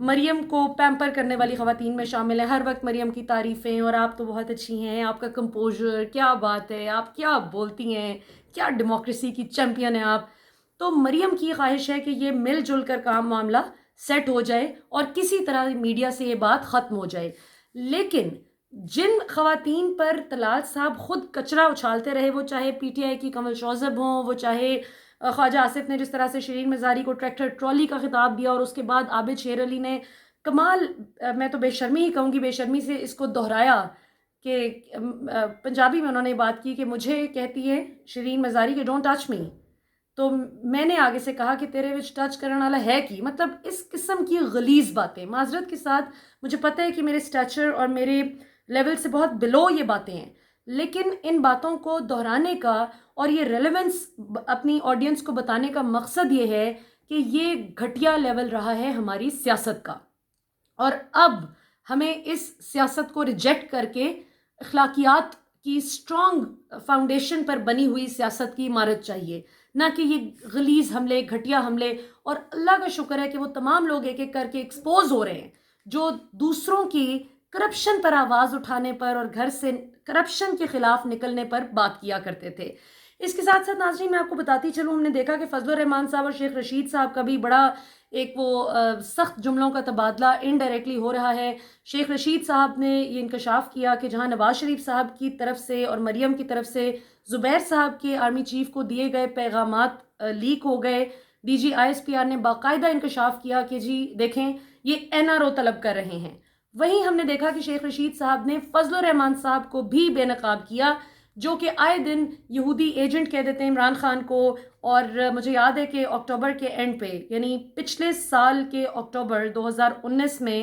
مریم کو پیمپر کرنے والی خواتین میں شامل ہیں، ہر وقت مریم کی تعریفیں، اور آپ تو بہت اچھی ہیں، آپ کا کمپوزر، کیا بات ہے، آپ کیا بولتی ہیں، کیا ڈیموکریسی کی چیمپئن ہیں آپ. تو مریم کی خواہش ہے کہ یہ مل جل کر کام معاملہ سیٹ ہو جائے اور کسی طرح میڈیا سے یہ بات ختم ہو جائے. لیکن جن خواتین پر طلال صاحب خود کچرا اچھالتے رہے، وہ چاہے پی ٹی آئی کی کمل شوذب ہوں، وہ چاہے خواجہ آصف نے جس طرح سے شرین مزاری کو ٹریکٹر ٹرالی کا خطاب دیا، اور اس کے بعد عابد شیر علی نے کمال، میں تو بے شرمی ہی کہوں گی، بے شرمی سے اس کو دہرایا کہ پنجابی میں انہوں نے بات کی کہ مجھے کہتی ہے شرین مزاری کہ ڈونٹ ٹچ می، تو میں نے آگے سے کہا کہ تیرے وچ ٹچ کرنے والا ہے کی. مطلب اس قسم کی غلیظ باتیں، معذرت کے ساتھ مجھے پتہ ہے کہ میرے سٹیچر اور میرے لیول سے بہت بلو یہ باتیں ہیں، لیکن ان باتوں کو دہرانے کا اور یہ ریلیونس اپنی آڈینس کو بتانے کا مقصد یہ ہے کہ یہ گھٹیا لیول رہا ہے ہماری سیاست کا، اور اب ہمیں اس سیاست کو ریجیکٹ کر کے اخلاقیات کی اسٹرانگ فاؤنڈیشن پر بنی ہوئی سیاست کی عمارت چاہیے، نہ کہ یہ غلیظ حملے، گھٹیا حملے. اور اللہ کا شکر ہے کہ وہ تمام لوگ ایک ایک کر کے ایکسپوز ہو رہے ہیں جو دوسروں کی کرپشن پر آواز اٹھانے پر اور گھر سے کرپشن کے خلاف نکلنے پر بات کیا کرتے تھے. اس کے ساتھ ساتھ ناظرین میں آپ کو بتاتی چلوں، ہم نے دیکھا کہ فضل الرحمان صاحب اور شیخ رشید صاحب کا بھی بڑا ایک وہ سخت جملوں کا تبادلہ انڈائریکٹلی ہو رہا ہے. شیخ رشید صاحب نے یہ انکشاف کیا کہ جہاں نواز شریف صاحب کی طرف سے اور مریم کی طرف سے زبیر صاحب کے آرمی چیف کو دیے گئے پیغامات لیک ہو گئے، D G I S P R نے باقاعدہ انکشاف کیا کہ جی دیکھیں یہ این آر او طلب کر رہے ہیں. وہیں ہم نے دیکھا کہ شیخ رشید صاحب نے فضل الرحمان صاحب کو بھی بے نقاب کیا، جو کہ آئے دن یہودی ایجنٹ کہہ دیتے ہیں عمران خان کو. اور مجھے یاد ہے کہ اکتوبر کے اینڈ پہ، یعنی پچھلے سال کے اکتوبر 2019 میں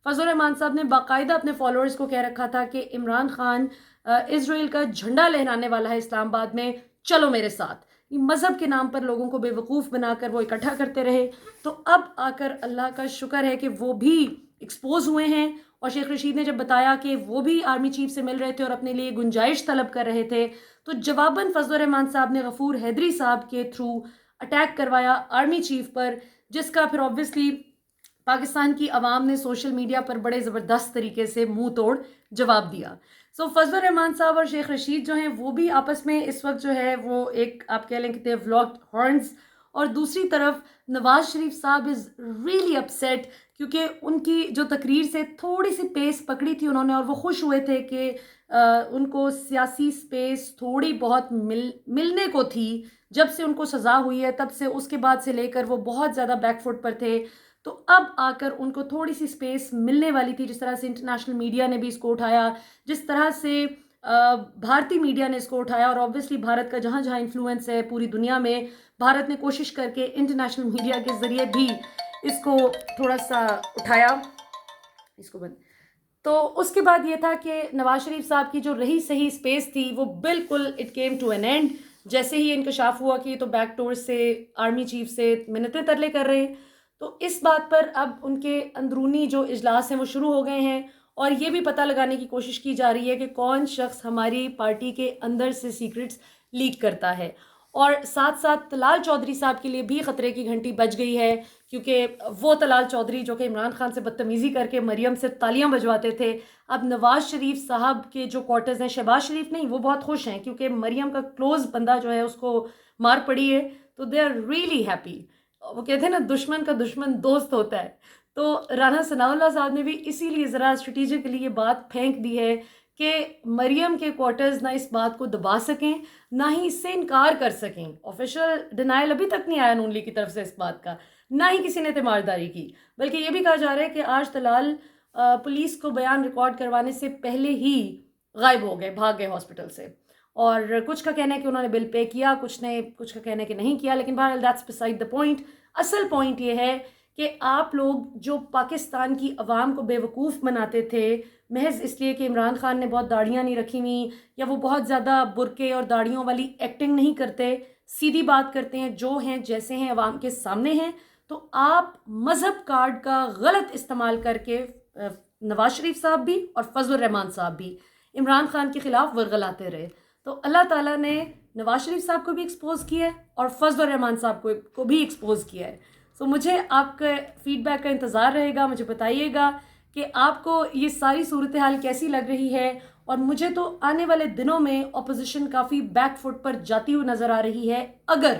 فضل الرحمان صاحب نے باقاعدہ اپنے فالوورز کو کہہ رکھا تھا کہ عمران خان اسرائیل کا جھنڈا لہرانے والا ہے اسلام آباد میں، چلو میرے ساتھ. یہ مذہب کے نام پر لوگوں کو بے وقوف بنا کر وہ اکٹھا کرتے رہے. تو اب آ کر اللہ کا شکر ہے کہ وہ بھی ایکسپوز ہوئے ہیں، اور شیخ رشید نے جب بتایا کہ وہ بھی آرمی چیف سے مل رہے تھے اور اپنے لیے گنجائش طلب کر رہے تھے، تو جواباً فضل الرحمان صاحب نے غفور حیدری صاحب کے تھرو اٹیک کروایا آرمی چیف پر، جس کا پھر آبویسلی پاکستان کی عوام نے سوشل میڈیا پر بڑے زبردست طریقے سے منہ توڑ جواب دیا. سو فضل الرحمان صاحب اور شیخ رشید جو ہیں وہ بھی آپس میں اس وقت جو ہے وہ ایک آپ کہہ لیں کہ they have locked horns. اور دوسری طرف نواز شریف صاحب از ریئلی اپسیٹ، کیونکہ ان کی جو تقریر سے تھوڑی سی پیس پکڑی تھی انہوں نے، اور وہ خوش ہوئے تھے کہ ان کو سیاسی سپیس تھوڑی بہت ملنے کو تھی جب سے ان کو سزا ہوئی ہے، تب سے اس کے بعد سے لے کر وہ بہت زیادہ بیک فٹ پر تھے. تو اب آ کر ان کو تھوڑی سی سپیس ملنے والی تھی، جس طرح سے انٹرنیشنل میڈیا نے بھی اس کو اٹھایا، جس طرح سے بھارتی میڈیا نے اس کو اٹھایا، اور آبویسلی بھارت کا جہاں جہاں انفلوئنس ہے پوری دنیا میں، بھارت نے کوشش کر کے انٹرنیشنل میڈیا کے ذریعے بھی اس کو تھوڑا سا اٹھایا. اس کو بند. تو اس کے بعد یہ تھا کہ نواز شریف صاحب کی جو رہی صحیح سپیس تھی وہ بالکل it came to an end, جیسے ہی انکشاف ہوا کہ یہ تو بیک ڈور سے آرمی چیف سے منتیں ترلے کر رہے ہیں. تو اس بات پر اب ان کے اندرونی جو اجلاس ہیں وہ شروع ہو گئے ہیں، اور یہ بھی پتہ لگانے کی کوشش کی جا رہی ہے کہ کون شخص ہماری پارٹی کے اندر سے سیکرٹس لیک کرتا ہے. اور ساتھ ساتھ طلال چودھری صاحب کے لیے بھی خطرے کی گھنٹی بج گئی ہے، کیونکہ وہ طلال چودھری جو کہ عمران خان سے بدتمیزی کر کے مریم سے تالیاں بجواتے تھے، اب نواز شریف صاحب کے جو کوارٹرز ہیں، شہباز شریف نہیں، وہ بہت خوش ہیں کیونکہ مریم کا کلوز بندہ جو ہے اس کو مار پڑی ہے، تو دے آر ریئلی ہیپی. وہ کہتے ہیں نا دشمن کا دشمن دوست ہوتا ہے. تو رانا ثناء اللہ صاحب نے بھی اسی لیے ذرا اسٹریٹجکلی یہ بات پھینک دی ہے کہ مریم کے کوارٹرز نہ اس بات کو دبا سکیں نہ ہی اس سے انکار کر سکیں. آفیشیل ڈینائل ابھی تک نہیں آیا نون لیگ کی طرف سے اس بات کا، نہ ہی کسی نے تیمارداری کی، بلکہ یہ بھی کہا جا رہا ہے کہ آج طلال پولیس کو بیان ریکارڈ کروانے سے پہلے ہی غائب ہو گئے، بھاگ گئے ہاسپٹل سے. اور کچھ کا کہنا ہے کہ انہوں نے بل پے کیا، کچھ کا کہنا ہے کہ نہیں کیا، لیکن بہرحال دیٹس بسائڈ دا پوائنٹ. اصل پوائنٹ یہ ہے کہ آپ لوگ جو پاکستان کی عوام کو بے وقوف بناتے تھے محض اس لیے کہ عمران خان نے بہت داڑھیاں نہیں رکھی ہوئیں یا وہ بہت زیادہ برقعے اور داڑھیوں والی ایکٹنگ نہیں کرتے، سیدھی بات کرتے ہیں، جو ہیں جیسے ہیں عوام کے سامنے ہیں، تو آپ مذہب کارڈ کا غلط استعمال کر کے نواز شریف صاحب بھی اور فضل الرحمان صاحب بھی عمران خان کے خلاف ورغلاتے رہے. تو اللہ تعالیٰ نے نواز شریف صاحب کو بھی ایکسپوز کیا ہے اور فضل الرحمان صاحب کو بھی ایکسپوز کیا ہے. سو مجھے آپ کے فیڈ بیک کا انتظار رہے گا. مجھے بتائیے گا کہ آپ کو یہ ساری صورتحال کیسی لگ رہی ہے. اور مجھے تو آنے والے دنوں میں اپوزیشن کافی بیک فٹ پر جاتی ہوئی نظر آ رہی ہے اگر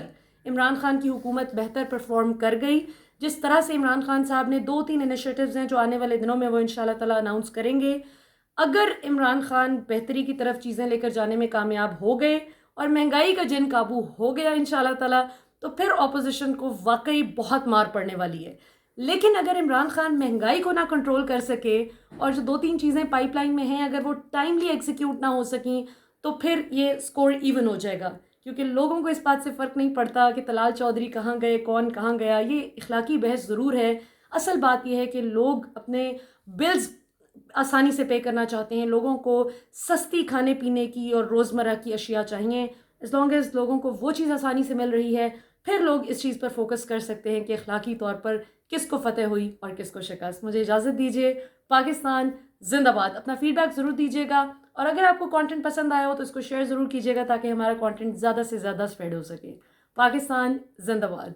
عمران خان کی حکومت بہتر پرفارم کر گئی. جس طرح سے عمران خان صاحب نے 2-3 انیشیٹوز ہیں جو آنے والے دنوں میں وہ انشاءاللہ تعالیٰ اناؤنس کریں گے. اگر عمران خان بہتری کی طرف چیزیں لے کر جانے میں کامیاب ہو گئے اور مہنگائی کا جن قابو ہو گیا انشاءاللہ تعالیٰ, تو پھر اپوزیشن کو واقعی بہت مار پڑنے والی ہے. لیکن اگر عمران خان مہنگائی کو نہ کنٹرول کر سکے اور جو 2-3 چیزیں پائپ لائن میں ہیں اگر وہ ٹائملی ایگزیکیوٹ نہ ہو سکیں تو پھر یہ سکور ایون ہو جائے گا. کیونکہ لوگوں کو اس بات سے فرق نہیں پڑتا کہ طلال چودھری کہاں گئے, کون کہاں گیا. یہ اخلاقی بحث ضرور ہے. اصل بات یہ ہے کہ لوگ اپنے بلز آسانی سے پے کرنا چاہتے ہیں. لوگوں کو سستی کھانے پینے کی اور روزمرہ کی اشیاء چاہیے. as long as لوگوں کو وہ چیز آسانی سے مل رہی ہے پھر لوگ اس چیز پر فوکس کر سکتے ہیں کہ اخلاقی طور پر کس کو فتح ہوئی اور کس کو شکست. مجھے اجازت دیجیے. پاکستان زندہ باد. اپنا فیڈ بیک ضرور دیجیے گا اور اگر آپ کو کانٹینٹ پسند آیا ہو تو اس کو شیئر ضرور کیجیے گا تاکہ ہمارا کانٹینٹ زیادہ سے زیادہ اسپریڈ ہو سکے. پاکستان زندہ باد.